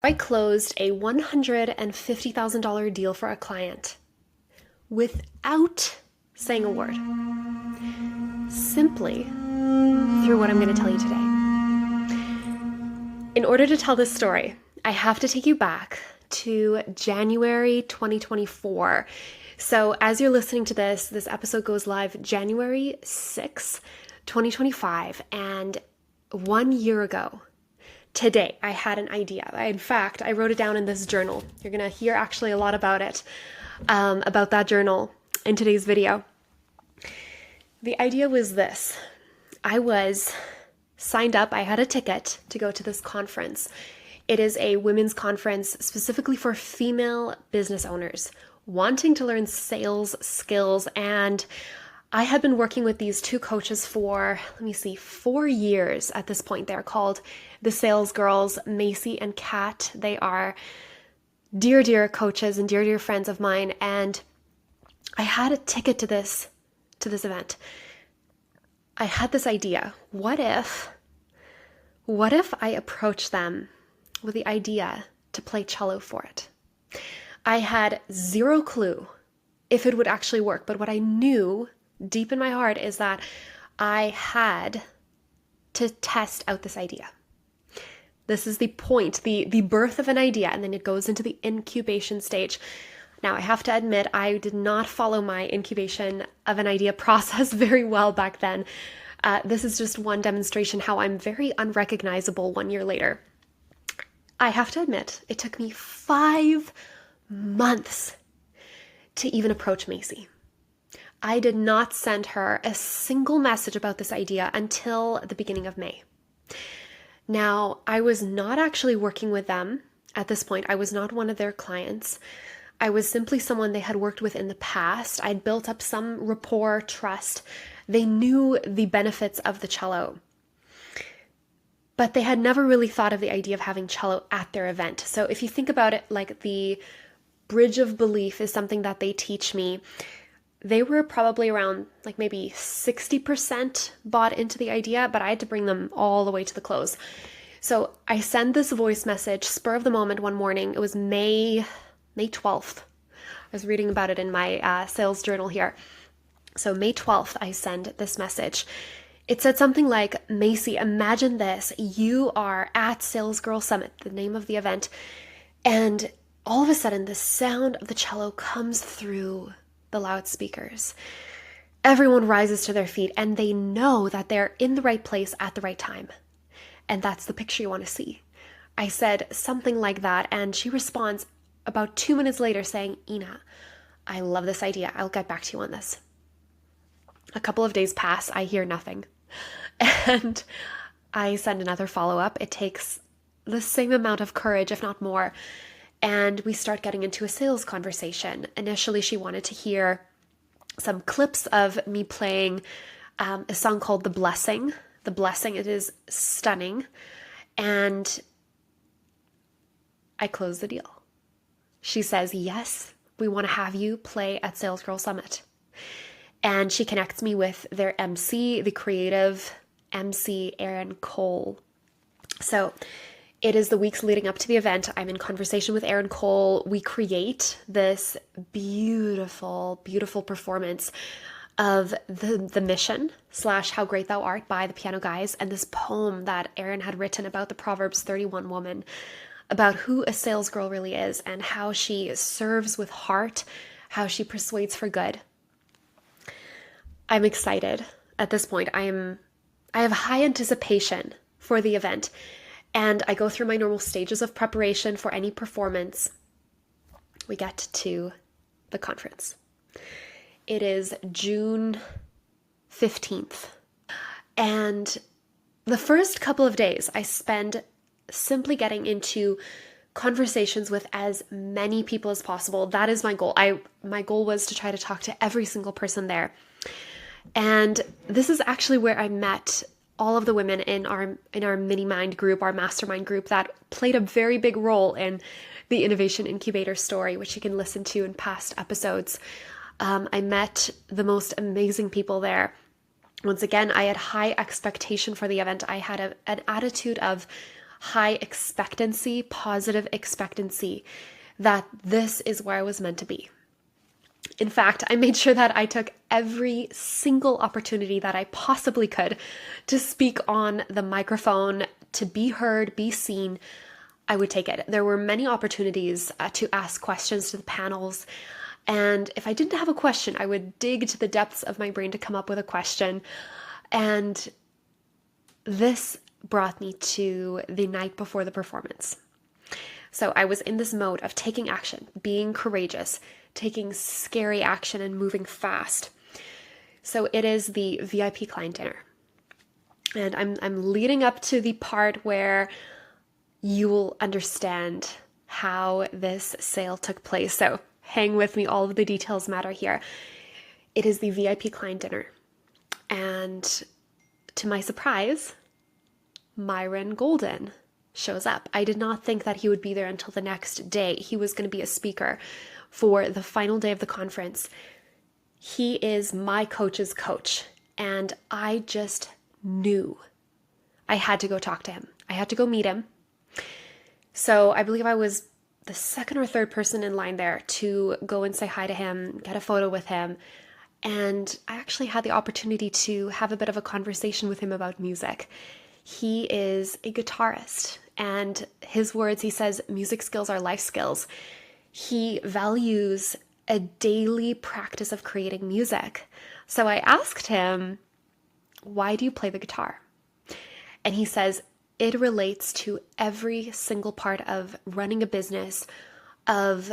I closed a $150,000 deal for a client without saying a word, simply through what I'm going to tell you today. In order to tell this story, I have to take you back to January 2024. So as you're listening to this episode goes live January 6th, 2025, and 1 year ago, today, I had an idea. In fact, I wrote it down in this journal. You're going to hear actually a lot about it, about that journal in today's video. The idea was this. I was signed up. I had a ticket to go to this conference. It is a women's conference specifically for female business owners wanting to learn sales skills. And I had been working with these two coaches for, 4 years at this point. They're called the Sales Girls, Macy and Kat. They are dear, dear coaches and dear, dear friends of mine. And I had a ticket to this event. I had this idea. What if I approached them with the idea to play cello for it? I had zero clue if it would actually work, but what I knew deep in my heart is that I had to test out this idea. This is the point, the birth of an idea, and then it goes into the incubation stage. Now, I have to admit, I did not follow my incubation of an idea process very well back then. This is just one demonstration how I'm very unrecognizable 1 year later. I have to admit, it took me 5 months to even approach Macy. I did not send her a single message about this idea until the beginning of May. Now, I was not actually working with them at this point. I was not one of their clients. I was simply someone they had worked with in the past. I'd built up some rapport, trust. They knew the benefits of the cello, but they had never really thought of the idea of having cello at their event. So if you think about it, like the bridge of belief is something that they teach me. They were probably around like maybe 60% bought into the idea, but I had to bring them all the way to the close. So I send this voice message, spur of the moment one morning. It was May 12th. I was reading about it in my sales journal here. So May 12th, I send this message. It said something like, Macy, imagine this. You are at Sales Girl Summit, the name of the event, and all of a sudden the sound of the cello comes through the loudspeakers. Everyone rises to their feet and they know that they're in the right place at the right time. And that's the picture you want to see. I said something like that, and she responds about 2 minutes later saying, Ina, I love this idea. I'll get back to you on this. A couple of days pass. I hear nothing. And I send another follow-up. It takes the same amount of courage, if not more. And we start getting into a sales conversation. Initially, she wanted to hear some clips of me playing a song called The Blessing. The Blessing, it is stunning. And I close the deal. She says, yes, we want to have you play at Sales Girl Summit. And she connects me with their MC, the creative MC, Aaron Cole. So it is the weeks leading up to the event. I'm in conversation with Aaron Cole. We create this beautiful, beautiful performance of the mission / How Great Thou Art by the Piano Guys, and this poem that Aaron had written about the Proverbs 31 woman, about who a sales girl really is and how she serves with heart, how she persuades for good. I'm excited at this point. I have high anticipation for the event, and I go through my normal stages of preparation for any performance. We get to the conference. It is June 15th, and the first couple of days I spend simply getting into conversations with as many people as possible. That is my goal. My goal was to try to talk to every single person there. And this is actually where I met all of the women in our mini mind group, our mastermind group, that played a very big role in the Innovation Incubator story, which you can listen to in past episodes. I met the most amazing people there. Once again, I had high expectation for the event. I had an attitude of high expectancy, positive expectancy that this is where I was meant to be. In fact, I made sure that I took every single opportunity that I possibly could to speak on the microphone, to be heard, be seen. I would take it. There were many opportunities to ask questions to the panels. And if I didn't have a question, I would dig to the depths of my brain to come up with a question. And this brought me to the night before the performance. So I was in this mode of taking action, being courageous, taking scary action and moving fast. So it is the VIP client dinner. And I'm leading up to the part where you will understand how this sale took place. So hang with me, all of the details matter here. It is the VIP client dinner. And to my surprise, Myron Golden shows up. I did not think that he would be there until the next day. He was going to be a speaker for the final day of the conference. He is my coach's coach, and I just knew I had to go talk to him. I had to go meet him. So I believe I was the second or third person in line there to go and say hi to him, get a photo with him. And I actually had the opportunity to have a bit of a conversation with him about music. He is a guitarist, and his words, he says, music skills are life skills. He values a daily practice of creating music. So I asked him, why do you play the guitar? And he says, it relates to every single part of running a business, of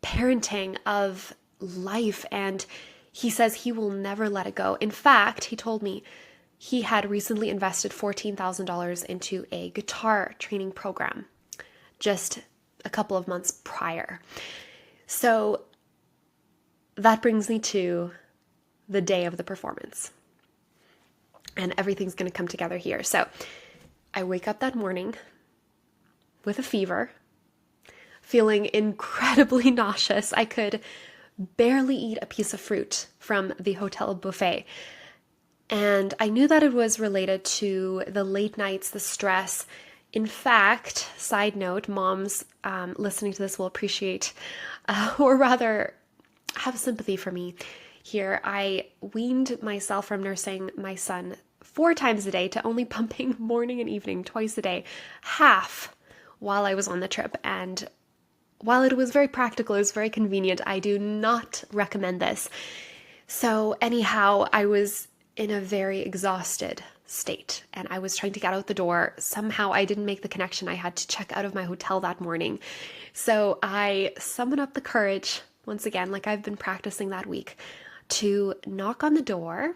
parenting, of life. And he says he will never let it go. In fact, he told me he had recently invested $14,000 into a guitar training program just a couple of months prior. So that brings me to the day of the performance. And everything's going to come together here. So I wake up that morning with a fever, feeling incredibly nauseous. I could barely eat a piece of fruit from the hotel buffet. And I knew that it was related to the late nights, the stress. In fact, side note, moms listening to this will appreciate, or rather have sympathy for me here. I weaned myself from nursing my son 4 times a day to only pumping morning and evening, twice a day, half while I was on the trip. And while it was very practical, it was very convenient, I do not recommend this. So anyhow, I was in a very exhausted state and I was trying to get out the door. Somehow I didn't make the connection. I had to check out of my hotel that morning. So I summoned up the courage, once again, like I've been practicing that week, to knock on the door,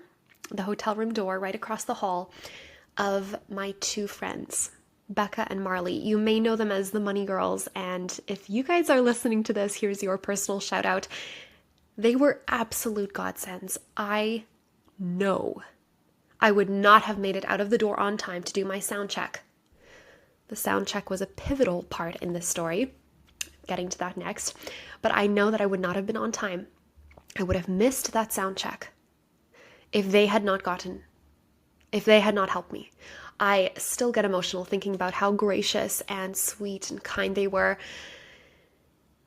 the hotel room door right across the hall, of my 2 friends, Becca and Marley. You may know them as the Money Girls, and if you guys are listening to this, here's your personal shout out. They were absolute godsends. I know I would not have made it out of the door on time to do my sound check. The sound check was a pivotal part in this story. Getting to that next. But I know that I would not have been on time. I would have missed that sound check if they had not helped me. I still get emotional thinking about how gracious and sweet and kind they were.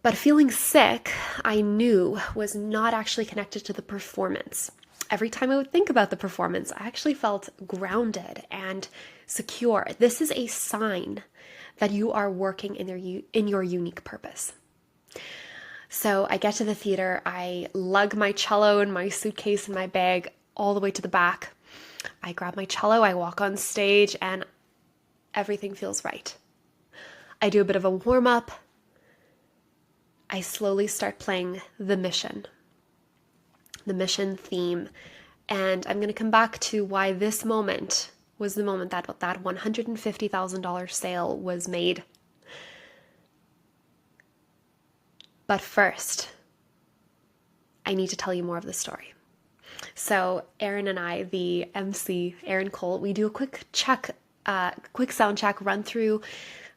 But feeling sick, I knew, was not actually connected to the performance. Every time I would think about the performance, I actually felt grounded and secure. This is a sign that you are working in your unique purpose. So I get to the theater, I lug my cello and my suitcase and my bag all the way to the back. I grab my cello, I walk on stage, and everything feels right. I do a bit of a warm-up. I slowly start playing the mission theme. And I'm going to come back to why this moment was the moment that $150,000 sale was made. But first, I need to tell you more of the story. So Aaron and I, the MC, Aaron Cole, we do a quick sound check, run through.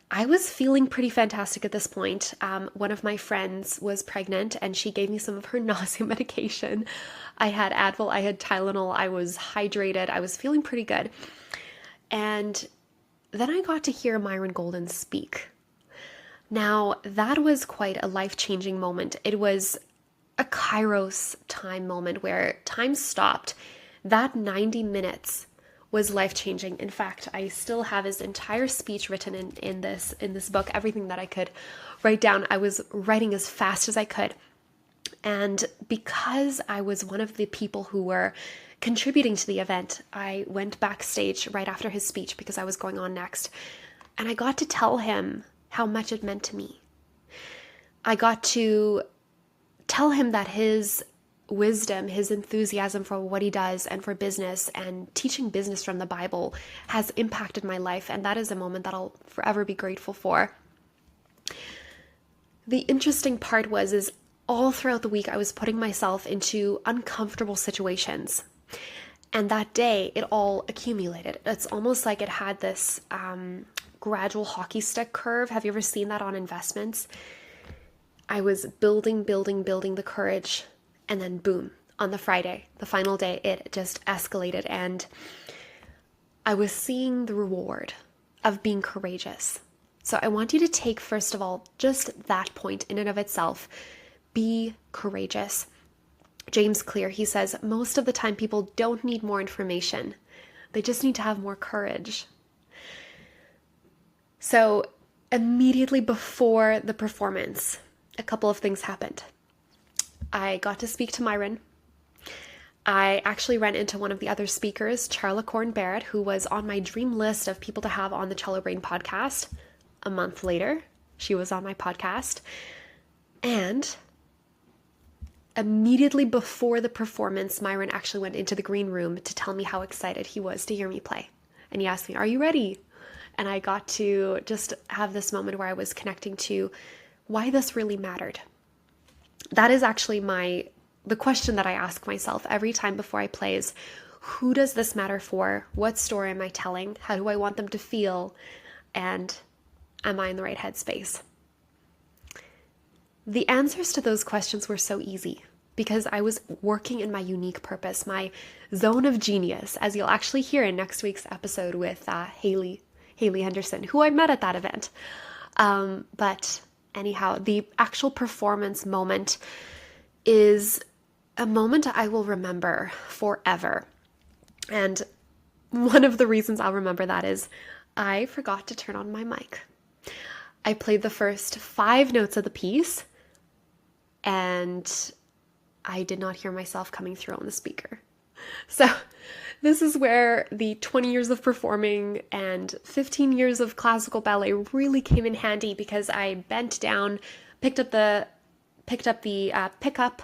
I was feeling pretty fantastic at this point. One of my friends was pregnant and she gave me some of her nausea medication. I had Advil, I had Tylenol, I was hydrated, I was feeling pretty good. And then I got to hear Myron Golden speak. Now, that was quite a life-changing moment. It was a Kairos time moment where time stopped. That 90 minutes was life-changing. In fact, I still have his entire speech written in this book, everything that I could write down. I was writing as fast as I could. And because I was one of the people who were contributing to the event, I went backstage right after his speech because I was going on next. And I got to tell him how much it meant to me. I got to tell him that his wisdom, his enthusiasm for what he does and for business and teaching business from the Bible has impacted my life. And that is a moment that I'll forever be grateful for. The interesting part is all throughout the week, I was putting myself into uncomfortable situations. And that day, it all accumulated. It's almost like it had this gradual hockey stick curve. Have you ever seen that on investments? I was building the courage, and then boom, on the Friday, the final day, it just escalated. And I was seeing the reward of being courageous. So I want you to take, first of all, just that point in and of itself. Be courageous. James Clear, he says, most of the time people don't need more information. They just need to have more courage. So immediately before the performance, a couple of things happened. I got to speak to Myron. I actually ran into one of the other speakers, Charla Corn Barrett, who was on my dream list of people to have on the Cello Brain podcast. A month later, she was on my podcast. And immediately before the performance, Myron actually went into the green room to tell me how excited he was to hear me play. And he asked me, "Are you ready?" And I got to just have this moment where I was connecting to why this really mattered. That is actually the question that I ask myself every time before I play is, who does this matter for? What story am I telling? How do I want them to feel? And am I in the right headspace? The answers to those questions were so easy because I was working in my unique purpose, my zone of genius, as you'll actually hear in next week's episode with Haley Henderson, who I met at that event. But anyhow, the actual performance moment is a moment I will remember forever. And one of the reasons I'll remember that is I forgot to turn on my mic. I played the first 5 notes of the piece, and I did not hear myself coming through on the speaker. So this is where the 20 years of performing and 15 years of classical ballet really came in handy, because I bent down, picked up the pickup,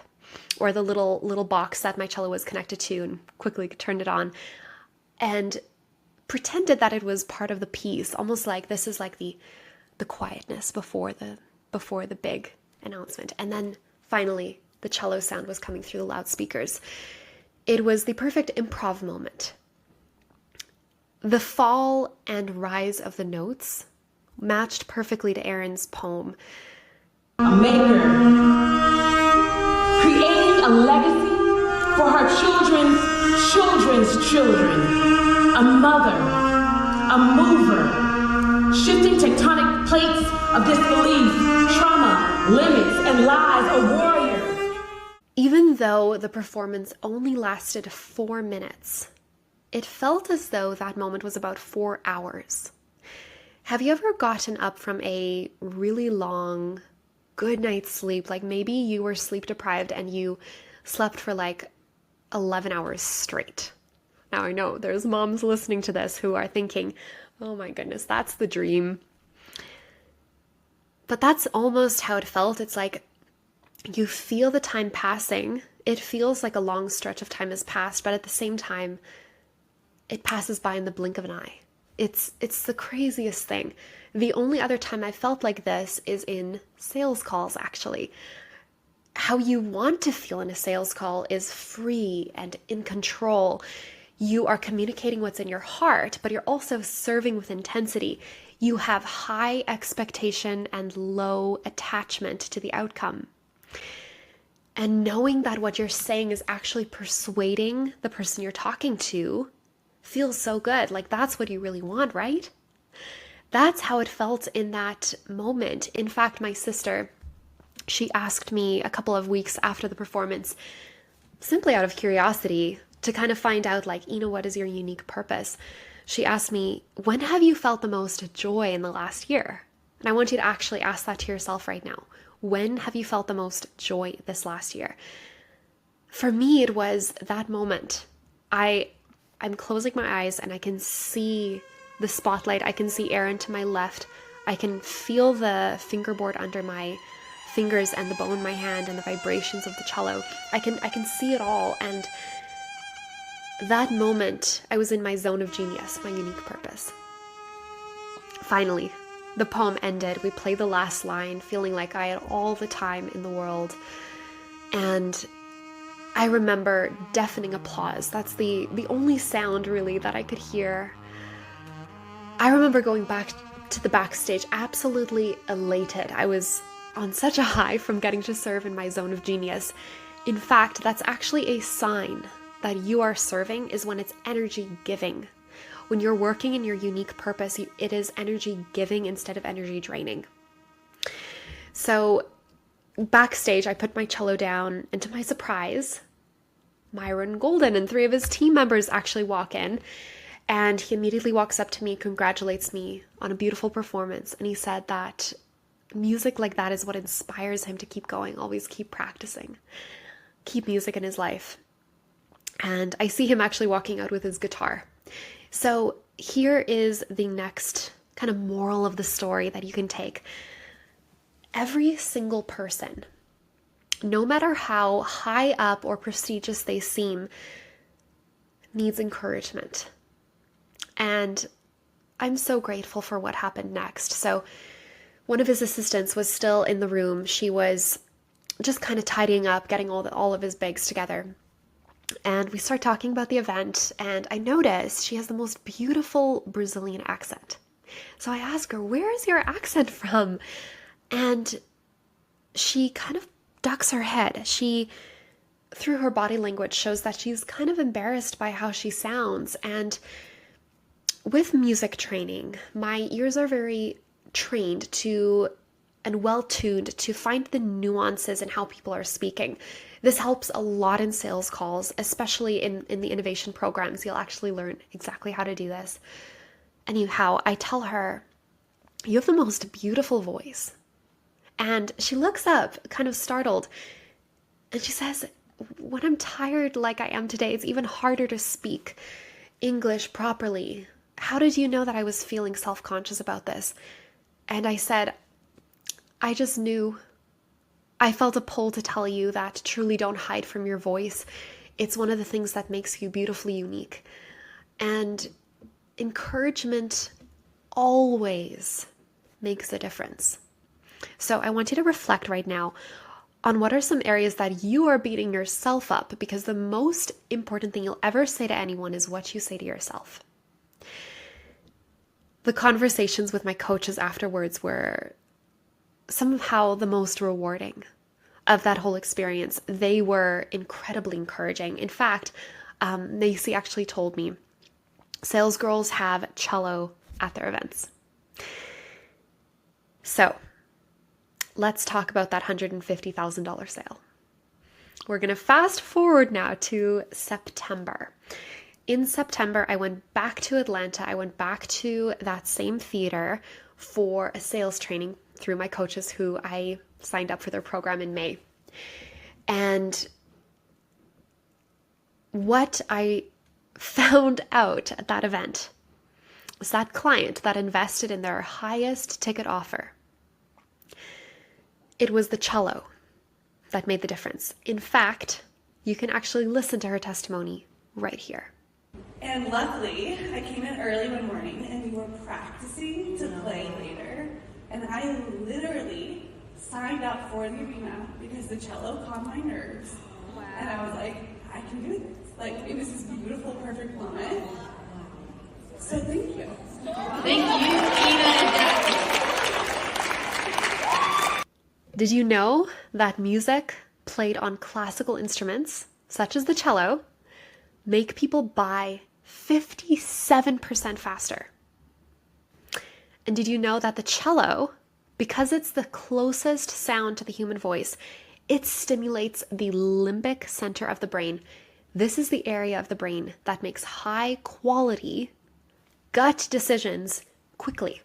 or the little box that my cello was connected to, and quickly turned it on and pretended that it was part of the piece, almost like this is like the quietness before the big announcement. And then finally the cello sound was coming through the loudspeakers. It was the perfect improv moment. The fall and rise of the notes matched perfectly to Erin's poem. A maker, creating a legacy for her children's children. A mother, a mover, shifting tectonic plates of disbelief, trauma, limits, and lies. A warrior. Even though the performance only lasted 4 minutes, it felt as though that moment was about 4 hours. Have you ever gotten up from a really long, good night's sleep? Like maybe you were sleep deprived and you slept for like 11 hours straight. Now I know there's moms listening to this who are thinking, oh my goodness, that's the dream. But that's almost how it felt. It's like you feel the time passing. It feels like a long stretch of time has passed, but at the same time, it passes by in the blink of an eye. It's the craziest thing. The only other time I felt like this is in sales calls, actually. How you want to feel in a sales call is free and in control. You are communicating what's in your heart, but you're also serving with intensity. You have high expectation and low attachment to the outcome. And knowing that what you're saying is actually persuading the person you're talking to feels so good. Like that's what you really want, right? That's how it felt in that moment. In fact, my sister, she asked me a couple of weeks after the performance, simply out of curiosity, to kind of find out, like, what is your unique purpose? She asked me, when have you felt the most joy in the last year? And I want you to actually ask that to yourself right now. When have you felt the most joy this last year? For me, it was that moment. I'm closing my eyes and I can see the spotlight. I can see Aaron to my left. I can feel the fingerboard under my fingers and the bow in my hand and the vibrations of the cello. I can see it all. And that moment, I was in my zone of genius, my unique purpose. Finally, the poem ended. We played the last line, feeling like I had all the time in the world. And I remember deafening applause. That's the only sound, really, that I could hear. I remember going back to the backstage absolutely elated. I was on such a high from getting to serve in my zone of genius. In fact, that's actually a sign that you are serving, is when it's energy giving. When you're working in your unique purpose, it is energy giving instead of energy draining. So backstage, I put my cello down, and to my surprise, Myron Golden and 3 of his team members actually walk in, and he immediately walks up to me, congratulates me on a beautiful performance, and he said that music like that is what inspires him to keep going, always keep practicing, keep music in his life. And I see him actually walking out with his guitar. So here is the next kind of moral of the story that you can take. Every single person, no matter how high up or prestigious they seem, needs encouragement. And I'm so grateful for what happened next. So one of his assistants was still in the room. She was just kind of tidying up, getting all of his bags together. And we start talking about the event, and I notice she has the most beautiful Brazilian accent. So I ask her, where is your accent from? And she kind of ducks her head. She, through her body language, shows that she's kind of embarrassed by how she sounds. And with music training, my ears are very trained to and well-tuned to find the nuances in how people are speaking. This helps a lot in sales calls, especially in the innovation programs. You'll actually learn exactly how to do this. Anyhow, I tell her, you have the most beautiful voice. And she looks up, kind of startled, and she says, when I'm tired like I am today, it's even harder to speak English properly. How did you know that I was feeling self-conscious about this? And I said, I just knew. I felt a pull to tell you that truly don't hide from your voice. It's one of the things that makes you beautifully unique. And encouragement always makes a difference. So I want you to reflect right now on what are some areas that you are beating yourself up, because the most important thing you'll ever say to anyone is what you say to yourself. The conversations with my coaches afterwards were somehow the most rewarding of that whole experience. They were incredibly encouraging. In fact, Macy actually told me sales girls have cello at their events. So let's talk about that $150,000 sale. We're going to fast forward now to September. In September, I went back to Atlanta. I went back to that same theater for a sales training through my coaches who I signed up for their program in May. And what I found out at that event was that client that invested in their highest ticket offer, it was the cello that made the difference. In fact, you can actually listen to her testimony right here. And luckily, I came in early one morning and we were practicing to play later. And I literally signed up for the arena because the cello calmed my nerves. Wow. And I was like, I can do this. Like, it was this beautiful, perfect moment. So thank you. Thank you, Ina and Kat. Did you know that music played on classical instruments, such as the cello, make people buy 57% faster? And did you know that the cello, because it's the closest sound to the human voice, it stimulates the limbic center of the brain. This is the area of the brain that makes high quality gut decisions quickly.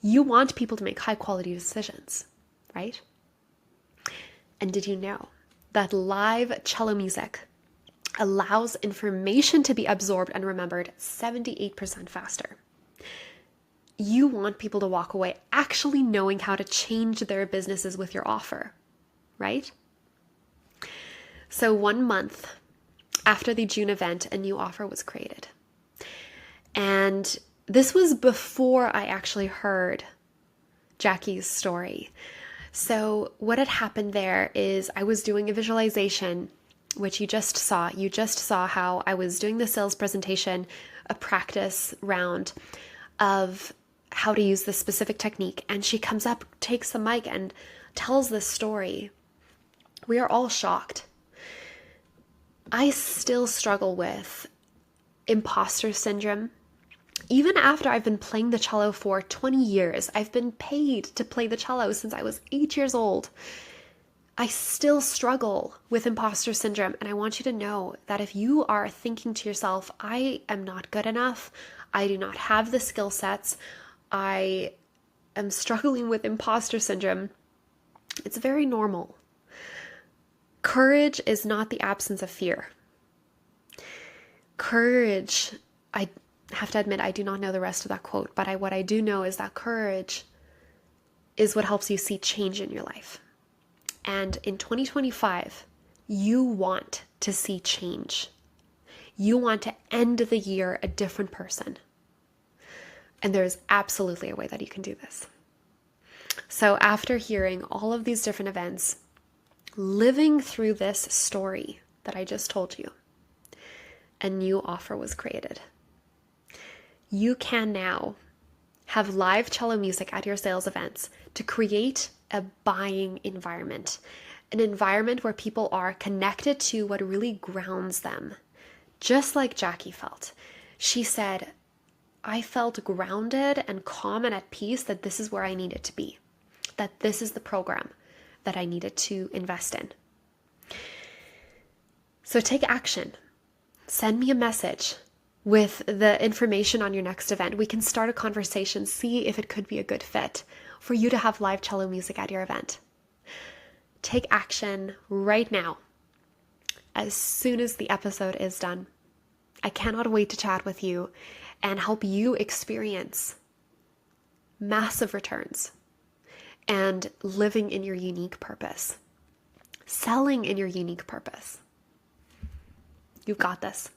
You want people to make high quality decisions, right? And did you know that live cello music allows information to be absorbed and remembered 78% faster? You want people to walk away actually knowing how to change their businesses with your offer, right? So 1 month after the June event, a new offer was created. And this was before I actually heard Jackie's story. So what had happened there is I was doing a visualization, which you just saw. You just saw how I was doing the sales presentation, a practice round of how to use this specific technique. And she comes up, takes the mic, and tells this story. We are all shocked. I still struggle with imposter syndrome. Even after I've been playing the cello for 20 years, I've been paid to play the cello since I was 8 years old. I still struggle with imposter syndrome. And I want you to know that if you are thinking to yourself, I am not good enough, I do not have the skill sets, I am struggling with imposter syndrome, it's very normal. Courage is not the absence of fear. Courage, I have to admit, I do not know the rest of that quote, but what I do know is that courage is what helps you see change in your life. And in 2025, you want to see change. You want to end the year a different person. And there's absolutely a way that you can do this. So after hearing all of these different events, living through this story that I just told you, a new offer was created. You can now have live cello music at your sales events to create a buying environment, an environment where people are connected to what really grounds them, just like Jackie felt. She said, I felt grounded and calm and at peace that this is where I needed to be, that this is the program that I needed to invest in. So take action. Send me a message with the information on your next event. We can start a conversation, see if it could be a good fit for you to have live cello music at your event. Take action right now, as soon as the episode is done. I cannot wait to chat with you and help you experience massive returns and living in your unique purpose, selling in your unique purpose. You've got this.